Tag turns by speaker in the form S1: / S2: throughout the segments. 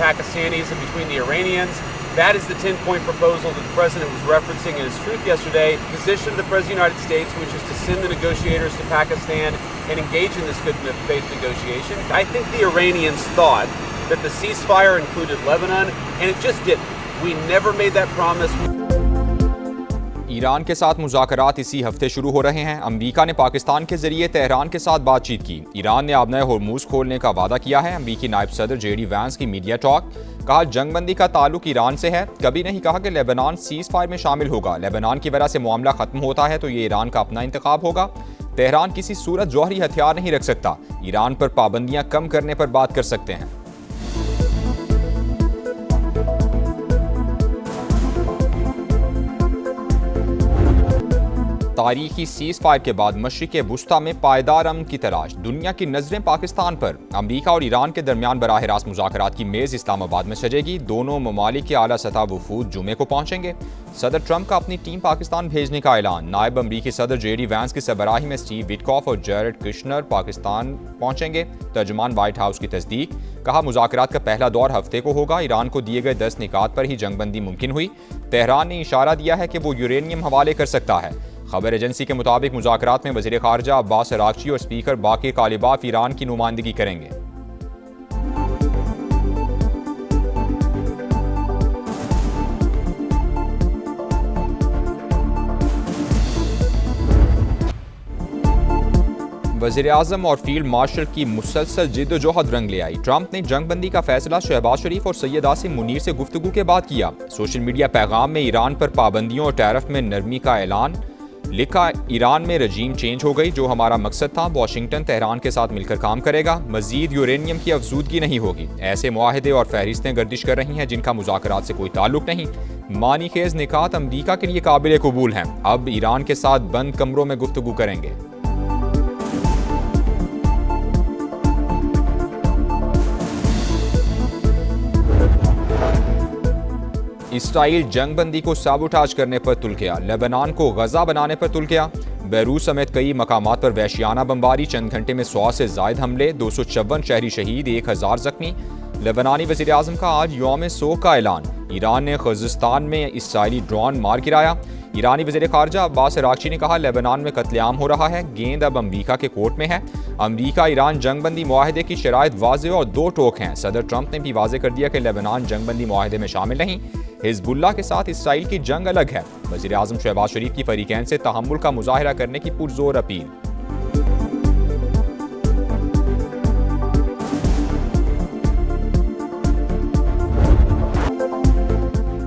S1: Pakistanis and between the Iranians. That is the 10-point proposal that the president was referencing in his truth yesterday. The position of the president of the United States, which is to send the negotiators to Pakistan and engage in this good faith negotiation. I think the Iranians thought that the ceasefire included Lebanon, and it just didn't. We never made that promise.
S2: Iran के साथ मुज़ाकरात इसी हफ्ते शुरू हो रहे हैं। अमरीका ने पाकिस्तान के जरिए तेहरान के साथ बातचीत की। ईरान ने आबनाए होर्मुज़ खोलने का वादा किया है। अमरीकी नायब सदर JD वैंस की मीडिया टॉक, कहा जंगबंदी का ताल्लुक ईरान से है। कभी नहीं कहा कि लेबनान सीज़ फायर में शामिल होगा। लेबनान की वजह से मामला खत्म होता है तो ये ईरान का अपना इंतखाब होगा। तेहरान किसी सूरत जौहरी हथियार नहीं रख सकता। ईरान पर पाबंदियां कम करने पर बात कर सकते हैं। तारीखी सीज़ फायर के बाद मशरिक़ वुस्ता में पायदार अमन की तलाश। दुनिया की नजरें पाकिस्तान पर। अमरीका और ईरान के दरमियान बराह रास्त मुज़ाकरात की मेज़ इस्लामाबाद में सजेगी। दोनों ममालिक के आला सतह वफूद जुमे को पहुंचेंगे। सदर ट्रंप का अपनी टीम पाकिस्तान भेजने का ऐलान। नायब अमरीकी सदर JD वैंस की सरबराही में स्टीव विटकॉफ और जैरेड कुशनर पाकिस्तान पहुंचेंगे। तर्जुमान व्हाइट हाउस की तस्दीक, कहा मुज़ाकरात का पहला दौर हफ्ते को होगा। ईरान को दिए गए 10 निकात पर ही जंगबंदी मुमकिन हुई। तेहरान ने इशारा दिया है कि वो यूरेनियम हवाले कर सकता है। खबर एजेंसी के मुताबिक मुज़ाकरात में वज़ीर ख़ारजा अब्बास अराग़ची और स्पीकर बाक़िर कालिबाफ ईरान की नुमाइंदगी करेंगे। वज़ीर-ए-आज़म और फील्ड मार्शल की मुसलसल जिद्दोजहद रंग ले आई। ट्रंप ने जंगबंदी का फैसला शहबाज शरीफ और सैयद आसिम मुनीर से गुफ्तगू के बाद किया। सोशल मीडिया पैगाम में ईरान पर पाबंदियों और टैरिफ में नरमी का ऐलान। लिखा, ईरान में रजीम चेंज हो गई, जो हमारा मकसद था। वाशिंगटन तेहरान के साथ मिलकर काम करेगा। मजीद यूरेनियम की अफजूदगी नहीं होगी। ऐसे मुआहदे और फहरिस्तें गर्दिश कर रही हैं जिनका मुज़ाकरात से कोई ताल्लुक नहीं। मानी खेज निकात अमरीका के लिए काबिल कबूल हैं। अब ईरान के साथ बंद कमरों में गुफ्तगू करेंगे। इसराइल जंगबंदी को साबोटाज करने पर तुल गया। लेबनान को गजा बनाने पर तुल गया। बैरूत समेत कई मकामात पर वहशियाना बमबारी। चंद घंटे में 100 से जायद हमले, 254 शहरी शहीद, 1000 जख्मी। लेबनानी वज़ीर-ए-आज़म का आज यौम सोग का ऐलान। ईरान ने खुज़िस्तान में इसराइली ड्रोन मार गिराया। ईरानी वज़ीर ख़ारजा अब्बास अराग़ची ने कहा लेबनान में कत्लेआम हो रहा है। गेंद अब अमरीका के कोर्ट में है। अमरीका ईरान जंगबंदी मुआहदे की शराइत वाज़ेह और दो टोक हैं। सदर ट्रंप ने भी वाज़ेह कर दिया कि लेबनान जंगबंदी मुआहदे में शामिल नहीं। हिज़्बुल्लाह के साथ इसराइल की जंग अलग है। वज़ीर-ए-आज़म शहबाज शरीफ की फ़रीक़ैन से तहम्मुल का मुज़ाहिरा करने की पुरज़ोर अपील।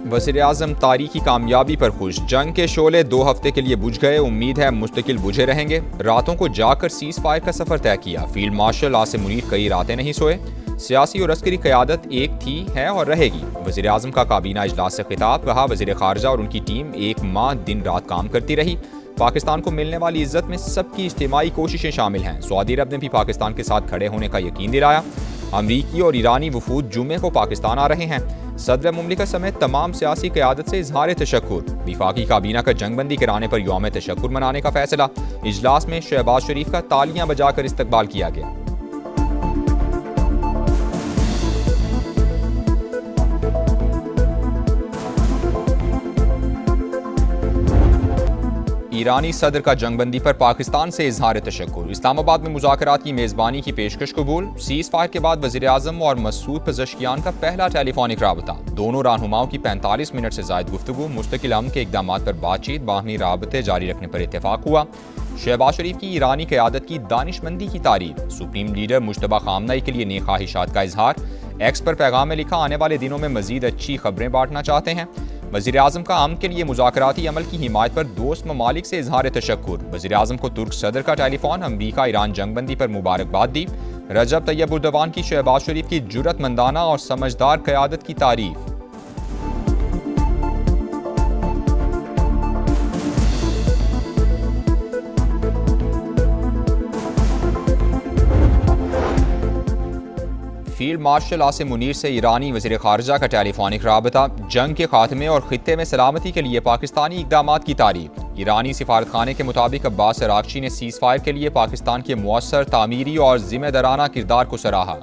S2: वज़ीर-ए-आज़म तारीखी कामयाबी पर खुश। जंग के शोले 2 हफ्ते के लिए बुझ गए। उम्मीद है मुस्तकिल बुझे रहेंगे। रातों को जाकर सीज़ फायर का सफ़र तय किया। फील्ड मार्शल आसिम मुनीर कई रातें नहीं सोए। सियासी और अस्करी क़यादत एक थी, है और रहेगी। वज़ीर-ए-आज़म का काबीना इजलास से खिताब, कहा वज़ीर ख़ारजा और उनकी टीम 1 माह दिन रात काम करती रही। पाकिस्तान को मिलने वाली इज्जत में सबकी इज्तिमाई कोशिशें शामिल हैं। सऊदी अरब ने भी पाकिस्तान के साथ खड़े होने का यकीन दिलाया। अमरीकी और ईरानी वफूद जुमे को पाकिस्तान आ रहे हैं। सदर मुमलिकत समेत तमाम सियासी क़यादत से इजहार तशक्कुर। विफाकी काबीना का जंगबंदी कराने पर यौम तशक्कुर मनाने का फैसला। इजलास में शहबाज शरीफ का तालियां बजाकर इस्तकबाल किया गया। ईरानी सदर का जंगबंदी पर पाकिस्तान से इजहार तशक्कुर। इस्लामाबाद में मुज़ाकरात की मेज़बानी की पेशकश कबूल। सीज़ फायर के बाद वज़ीर-ए-आज़म और मसूद पज़ेश्कियान का पहला टेलीफोनिक राबता। दोनों रहनुमाओं की 45 मिनट से ज़ायद गुफ्तगू। मुस्तकिल अमन के इक़दामात पर बातचीत, बाहमी राबते जारी रखने पर इत्तेफाक हुआ। शहबाज शरीफ की ईरानी क़यादत की दानिशमंदी की तारीफ। सुप्रीम लीडर मुश्तबा खामनई के लिए नेक ख्वाहिशात का इजहार। एक्स पर पैगाम में लिखा, आने वाले दिनों में मज़ीद अच्छी खबरें बांटना चाहते हैं। वज़ीर-ए-आज़म का अमन के लिए मुज़ाकराती अमल की हिमायत पर दोस्त ममालिक से इजहार तशक्कुर। वज़ीर-ए-आज़म को तुर्क सदर का टेलीफोन। अमरीका ईरान जंगबंदी पर मुबारकबाद दी। रजब तैयब उर्दवान की शहबाज शरीफ की जुर्रतमंदाना और समझदार क़यादत की तारीफ। फील्ड मार्शल आसिम मुनीर से ईरानी वज़ीर ख़ारजा का टेलीफोनिक राबता। जंग के खात्मे और ख़ित्ते में सलामती के लिए पाकिस्तानी इक़दामात की तारीफ। ईरानी सिफारतखाने के मुताबिक अब्बास अराग़ची ने सीज़ फायर के लिए पाकिस्तान के मुअस्सर तामीरी और ज़िम्मेदाराना किरदार को सराहा।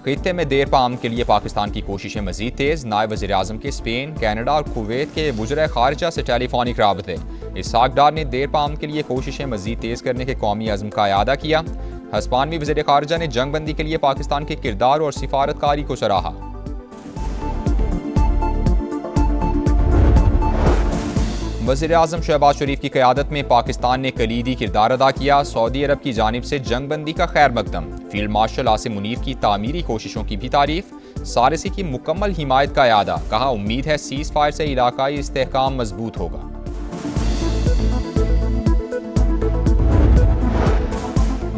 S2: खित्ते में देर पाम के लिए पाकिस्तान की कोशिशें मजीद तेज। नायब वज़ीर-ए-आज़म के स्पेन, कनाडा और कुवैत के वज़ीर ख़ारिजा से टेलीफोनिक राबते। इसहाक डार ने देर पाम के लिए कोशिशें मजीद तेज करने के कौमी अज़्म का इआदा किया। हस्पानवी वज़ीर ख़ारिजा ने जंग बंदी के लिए पाकिस्तान के किरदार और सिफारतकारी को सराहा। वज़ीर-ए-आज़म शहबाज शरीफ की क़यादत में पाकिस्तान ने कलीदी किरदार अदा किया। सऊदी अरब की जानिब से जंग बंदी का खैर मकदम। फील्ड मार्शल आसिम मुनीर की तामीरी कोशिशों की भी तारीफ। सारसी की मुकम्मल हिमायत का इआदा। कहा, उम्मीद है सीज़ फायर से इलाकाई इस्तेहकाम मजबूत होगा।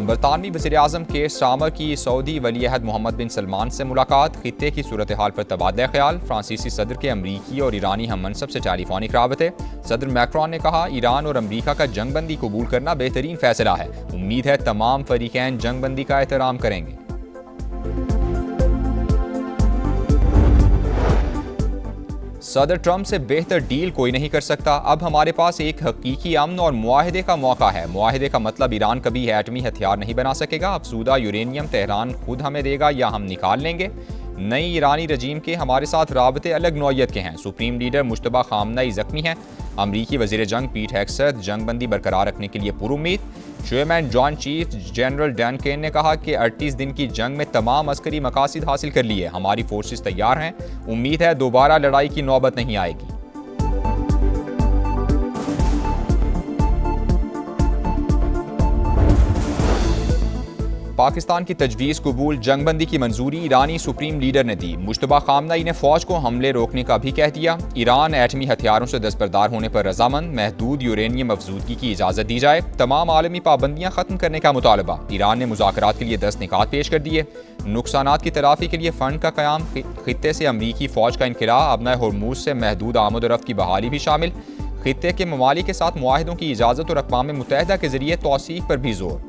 S2: बरतानवी वज़ीर-ए-आज़म के स्टामर की सऊदी वली-ए-अहद मोहम्मद बिन सलमान से मुलाकात। खित्ते की सूरत हाल पर तबादला ख्याल। फ्रांसीसी सदर के अमरीकी और ईरानी हम मनसब से टेलीफोनिक राबते। सदर मैक्रोन ने कहा, ईरान और अमरीका का जंग बंदी कबूल करना बेहतरीन फैसला है। उम्मीद है तमाम फरीकैन जंग बंदी का एहतराम करेंगे। सदर ट्रंप से बेहतर डील कोई नहीं कर सकता। अब हमारे पास एक हकीकी अमन और मुआहदे का मौका है। मुआहदे का मतलब ईरान कभी एटमी हथियार नहीं बना सकेगा। अफसूदा यूरेनियम तेहरान खुद हमें देगा या हम निकाल लेंगे। नई ईरानी रजीम के हमारे साथ राबते अलग नौयत के हैं। सुप्रीम लीडर मुश्तबा खामनेई जख्मी हैं। अमरीकी वजीर जंग पीट हेग्सेथ जंग बंदी बरकरार रखने के लिए पुरुम्मीद। Chairman joint chief general Dan Caine ने कहा कि 38 दिन की जंग में तमाम अस्करी मकासद हासिल कर लिए। हमारी फोर्सेस तैयार हैं। उम्मीद है दोबारा लड़ाई की नौबत नहीं आएगी। पाकिस्तान की तजवीज़ कबूल। जंगबंदी की मंजूरी ईरानी सुप्रीम लीडर ने दी। मुश्तबा खामनेई ने फौज को हमले रोकने का भी कह दिया। ईरान एटमी हथियारों से दस्तबरदार होने पर रजामंद। महदूद यूरेनियम अफजूदगी की इजाज़त दी जाए। तमाम आलमी पाबंदियाँ खत्म करने का मुतालबा। ईरान ने मुज़ाकरात के लिए 10 निकात पेश कर दिए। नुकसानात की तलाफी के लिए फ़ंड का क़याम। खित्ते से अमरीकी फ़ौज का इनखला। अबना हरमुज़ से महदूद आमद और रफ्त की बहाली भी शामिल। खित्ते के ममालिक के साथ मुआहिदों की इजाज़त और अक़वाम मुत्तहिदा के ज़रिए तौसीक़ पर भी जोर।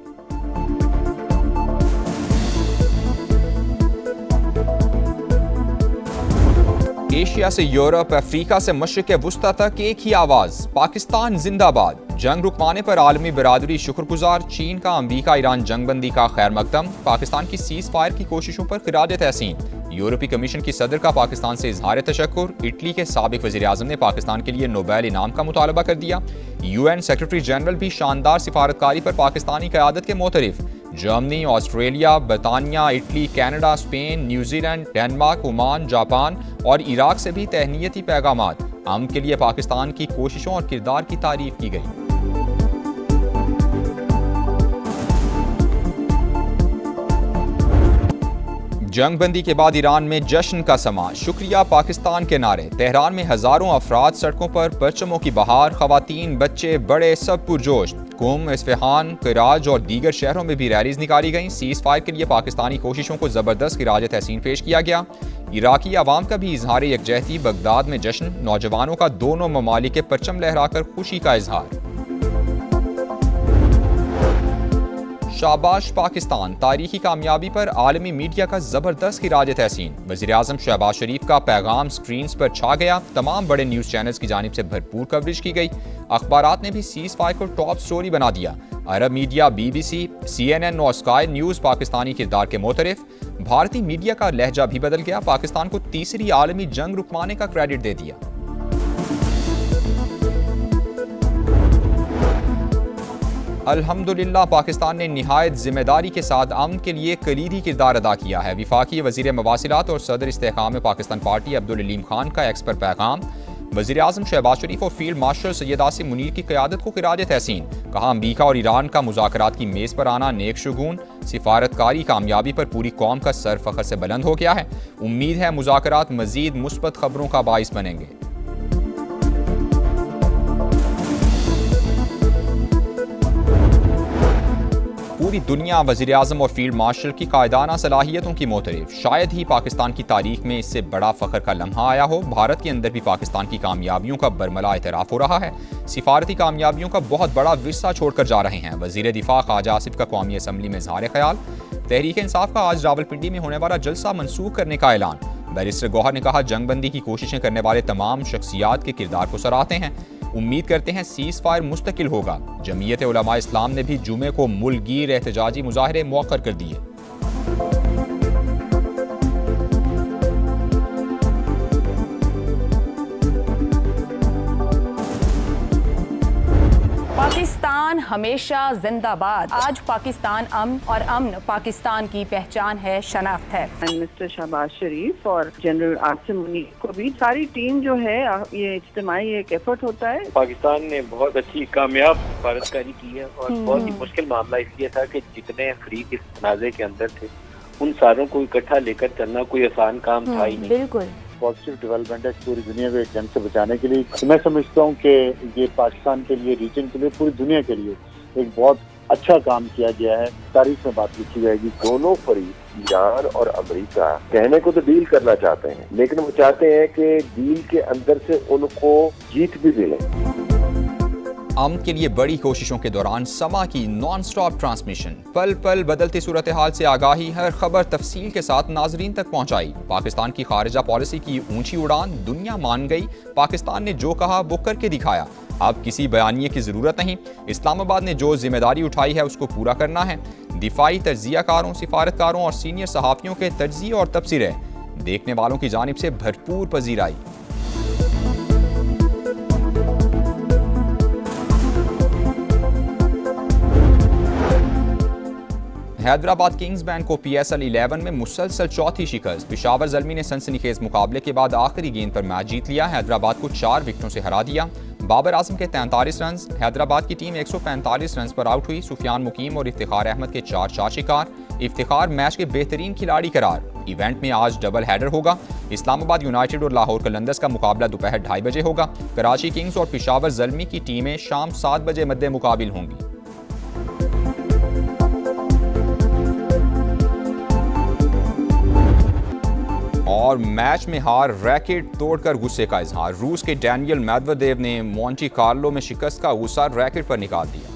S2: एशिया से यूरोप, अफ्रीका से मशरिक़ वुस्ता तक एक ही आवाज़, पाकिस्तान जिंदाबाद। जंग रुकवाने पर आलमी बरादरी शुक्रगुजार। चीन का अमरीका ईरान जंगबंदी का खैर मकदम। पाकिस्तान की सीज़ फायर की कोशिशों पर खिराज तहसीन। यूरोपीय कमीशन की सदर का पाकिस्तान से इजहार तशक्कुर। इटली के साबिक वज़ीर-ए-आज़म ने पाकिस्तान के लिए नोबेल इनाम का मुतालबा कर दिया। UN सेक्रेटरी जनरल भी शानदार सिफारतकारी पर पाकिस्तानी क़यादत के मोतरिफ। जर्मनी, ऑस्ट्रेलिया, बरतानिया, Italy, Canada, Spain, New Zealand, Denmark, Oman, Japan और इराक से भी तहनीती पैगामात। अमन के लिए पाकिस्तान की कोशिशों और किरदार की तारीफ की गई। जंग बंदी के बाद ईरान में जश्न का समा। शुक्रिया पाकिस्तान के नारे। तेहरान में हजारों अफराद सड़कों पर परचमों की बहार। खवातीन, बच्चे, बड़े सब पुरजोश। कुम, इस्फहान, कराज और दीगर शहरों में भी रैलीज निकाली गईं। सीज़ फायर के लिए पाकिस्तानी कोशिशों को ज़बरदस्त खिराज तहसीन पेश किया गया। इराकी आवाम का भी इजहार यकजहती। बगदाद में जश्न। नौजवानों का दोनों ममालिक के परचम लहराकर खुशी का इजहार। शाबाश पाकिस्तान। तारीखी कामयाबी पर आलमी मीडिया का जबरदस्त खिराज तहसीन। वज़ीर-ए-आज़म शहबाज शरीफ का पैगाम स्क्रीन्स पर छा गया। तमाम बड़े न्यूज़ चैनल्स की जानिब से भरपूर कवरेज की गई। अखबारात ने भी सीज़ फायर को टॉप स्टोरी बना दिया। अरब मीडिया, BBC, CNN और स्काई न्यूज़ पाकिस्तानी किरदार के मोतरिफ। भारतीय मीडिया का लहजा भी बदल गया। पाकिस्तान को तीसरी आलमी जंग रुकवाने का क्रेडिट दे दिया। अल्हम्दुलिल्लाह पाकिस्तान ने निहायत जिम्मेदारी के साथ अमन के लिए कलीदी किरदार अदा किया है। वफाकी वज़ीर मवासिलात और सदर इस्तेहकाम पाकिस्तान पार्टी अब्दुल अलीम खान का एक्स पर पैगाम। वज़ीर-ए-आज़म शहबाज शरीफ और फील्ड मार्शल सैयद आसिम मुनीर की क़यादत को खिराज तहसीन। कहा, अमरीका और ईरान का मुज़ाकरात की मेज़ पर आना नेक शुगून। सिफारतकारी कामयाबी पर पूरी कौम का सर फ़ख्र से बुलंद हो गया है। उम्मीद है मुज़ाकरात मज़ीद मुस्बत खबरों का बाइस बनेंगे। पूरी दुनिया वज़ीर-ए-आज़म और फील्ड मार्शल की कायदाना सलाहियतों की मोतरिफ। शायद ही पाकिस्तान की तारीख में इससे बड़ा फ़ख्र का लम्हा आया हो। भारत के अंदर भी पाकिस्तान की कामयाबियों का बरमला एतराफ़ हो रहा है। सिफारती कामयाबियों का बहुत बड़ा विरसा छोड़कर जा रहे हैं। वज़ीर दिफा ख्वाजा आसिफ का कौमी असम्बली में इज़हार ख्याल। तहरीक इंसाफ का आज रावलपिंडी में होने वाला जलसा मनसूख करने का ऐलान। बैरिस्टर गौहर ने कहा, जंगबंदी की कोशिशें करने वाले तमाम शख्सियात के किरदार को सराहते हैं। उम्मीद करते हैं सीज़ फायर मुस्तकिल होगा। जमीयत उलमा इस्लाम ने भी जुमे को मुल्कगीर एहतजाजी मुजाहरे मौखर कर दिए।
S3: पाकिस्तान हमेशा जिंदाबाद। आज पाकिस्तान अमन और अमन पाकिस्तान की पहचान है, शनाख्त है।
S4: मिस्टर शहबाज शरीफ और जनरल आसिम मुनीर को भी सारी टीम जो है, ये इज्तिमाई एक एफर्ट होता है।
S5: पाकिस्तान ने बहुत अच्छी कामयाब भारतकारी की है और बहुत ही मुश्किल मामला इसलिए था कि जितने फरीक इस तनाज़े के अंदर थे उन सारों को इकट्ठा लेकर चलना कोई आसान काम था ही नहीं।
S3: बिल्कुल
S6: पॉजिटिव डेवलपमेंट है पूरी दुनिया को एक जंग से बचाने के लिए। तो मैं समझता हूँ कि ये पाकिस्तान के लिए, रीजन के लिए, पूरी दुनिया के लिए एक बहुत अच्छा काम किया गया है। तारीख में बात लिखी जाएगी।
S7: दोनों फरीक ईरान और अमेरिका कहने को तो डील करना चाहते हैं, लेकिन वो चाहते हैं कि डील के अंदर से उनको जीत भी मिले।
S2: अमन के लिए बड़ी कोशिशों के दौरान समा की नॉन स्टॉप ट्रांसमिशन, पल पल बदलती सूरत हाल से आगाही, हर खबर तफसील के साथ नाजरीन तक पहुंचाई। पाकिस्तान की खारिजा पॉलिसी की ऊंची उड़ान दुनिया मान गई। पाकिस्तान ने जो कहा वो करके दिखाया। अब किसी बयानिए की जरूरत नहीं। इस्लामाबाद ने जो जिम्मेदारी उठाई है उसको पूरा करना है। दिफाई तज्जियाकारों, सिफारतकारों और सीनियर सहाफ़ियों के तज्जिए और तबसरे देखने वालों की जानिब से भरपूर पजीराई। हैदराबाद किंग्स बैंक को PSL 11 में मुसलसल चौथी शिकस्त। पेशावर ज़ल्मी ने सनसनीखेज मुकाबले के बाद आखिरी गेंद पर मैच जीत लिया। हैदराबाद को 4 विकेटों से हरा दिया। बाबर आजम के 43 रन। हैदराबाद की टीम 145 रन पर आउट हुई। सुफियान मुकीम और इफ्तिखार अहमद के 4 शिकार। इफ्तिखार मैच के बेहतरीन खिलाड़ी करार। इवेंट में आज डबल हेडर होगा। इस्लामाबाद यूनाइटेड और लाहौर कलंदर्स का मुकाबला दोपहर 2:30 बजे होगा। कराची किंग्स और पेशावर ज़ल्मी की टीमें शाम 7 बजे मद्दे मुकाबिल होंगी। और मैच में हार, रैकेट तोड़कर गुस्से का इजहार। रूस के डैनियल मेदवेदेव ने मोंटी कार्लो में शिकस्त का गुस्सा रैकेट पर निकाल दिया।